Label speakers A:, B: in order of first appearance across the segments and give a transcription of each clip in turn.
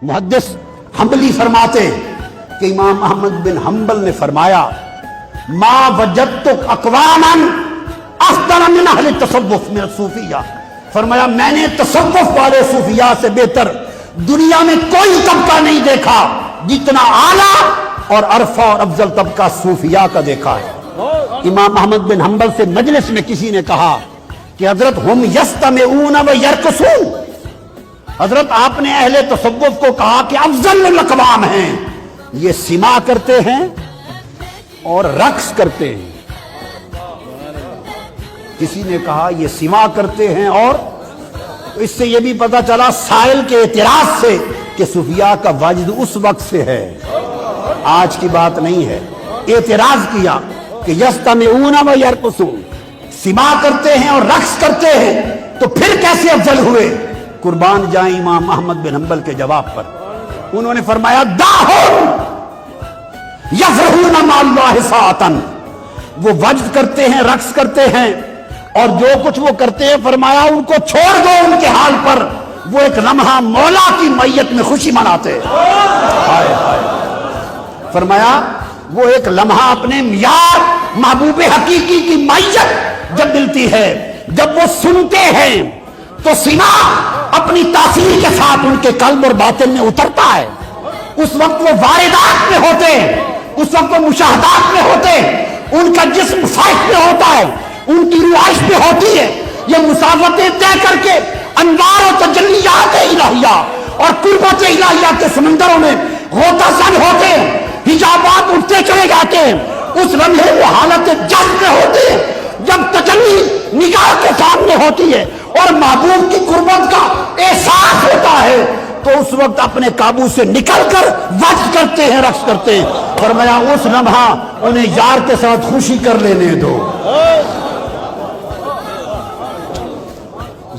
A: मुहद्दिस humbly फरमाते कि इमाम अहमद बिन हम्बल ने फरमाया, मा वजदतु अक़वामन अफ़दल मिन अहले तसव्वुफ़ मिन सूफिया। फरमाया मैंने तसव्वुफ़ वाले सूफिया से बेहतर दुनिया में कोई तबका नहीं देखा जितना आला और अरफा और अफजल तबका सूफिया का देखा है। इमाम अहमद बिन हम्बल से मजलिस में किसी ने कहा कि हजरत हम यस्तमिऊन व यरकुसून, हजरत आपने अहले तसव्वुफ़ को कहा कि अफजल अक़वाम हैं, ये सिमा करते हैं और रक्स करते हैं। किसी ने कहा ये सिमा करते हैं, और तो इससे ये भी पता चला साइल के एतराज से कि सूफिया का वजद उस वक्त से है, आज की बात नहीं है। एतराज किया कि यस्तमिऊन व यरकुसून, सिमा करते हैं और रक्स करते हैं, तो फिर कैसे अफजल हुए? कुर्बान जाए इमाम अहमद बिन हम्बल के जवाब पर। उन्होंने फरमाया दाहुन यफ़रहून मअल्लाहि साअतन, वो वज्द करते हैं, रक्स करते हैं, और जो कुछ वो करते हैं फरमाया उनको छोड़ दो उनके हाल पर, वो एक लम्हा मौला की मैयत में खुशी मनाते हैं। हाय हाय। फरमाया वो एक लम्हा अपने यार महबूब हकीकी की मैयत जब मिलती है, जब वो सुनते हैं तो सीना अपनी तासीर के साथ उनके कल्ब और बातिन में उतरता है। उस वक्त वो वारिदात में होते हैं, उस वक्त वो मुशाहदात में होते हैं, उनका जिस्म फाइट में होता है, उनकी रुआइश में होती है। ये मुसाफतें तय करके अनवार और तजल्लियात इलाहिया और कुर्बत इलाहिया के समंदरों में होता सन होते हैं, हिजाबात उठते चले जाते हैं। उस लम्हे वो हालत जज्ब में होते हैं जब तजल्ली निगाह के सामने होती है और महबूब की कुर्बत का एहसास होता है, तो उस वक्त अपने काबू से निकलकर वज्द करते हैं, रक्स करते हैं। फरमाया उस लम्हा उन्हें यार के साथ खुशी कर लेने दो।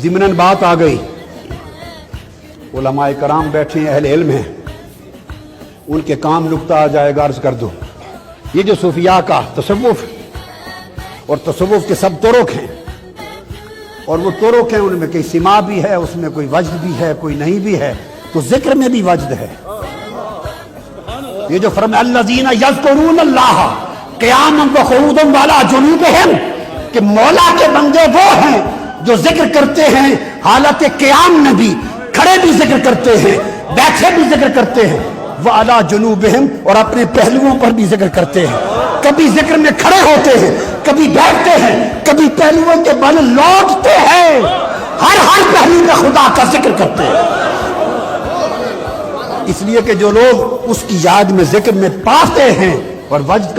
A: ज़िमनन बात आ गई, उलमाए कराम बैठे हैं, अहले इल्म हैं, उनके काम नुक्ता आ जाएगा, अर्ज कर दो। ये जो सूफिया का तसव्वुफ और तसव्वुफ के सब तुरुक हैं, और वो तुरुक हैं उनमें कई सिमा भी है, उसमें कोई वज्द भी है, कोई नहीं भी है, तो जिक्र में भी वज्द है। ये जो फरमाया अल्लज़ीना यज़कुरून अल्लाह क़ियामन व क़ुऊदन व अला जुनूबिहिम, कि मौला के बंदे वो हैं जो जिक्र करते हैं हालत क़ियाम में भी, खड़े भी जिक्र करते हैं, बैठे भी जिक्र करते हैं, व अला जुनूबिहिम, और अपने पहलुओं पर भी जिक्र करते हैं। कभी जिक्र में खड़े होते हैं, कभी बैठते हैं, कभी पहलुओं के बल लौटते हैं, हर पहलू में खुदा का जिक्र करते हैं। इसलिए कि जो लोग उसकी याद में जिक्र में पाते हैं और वज्द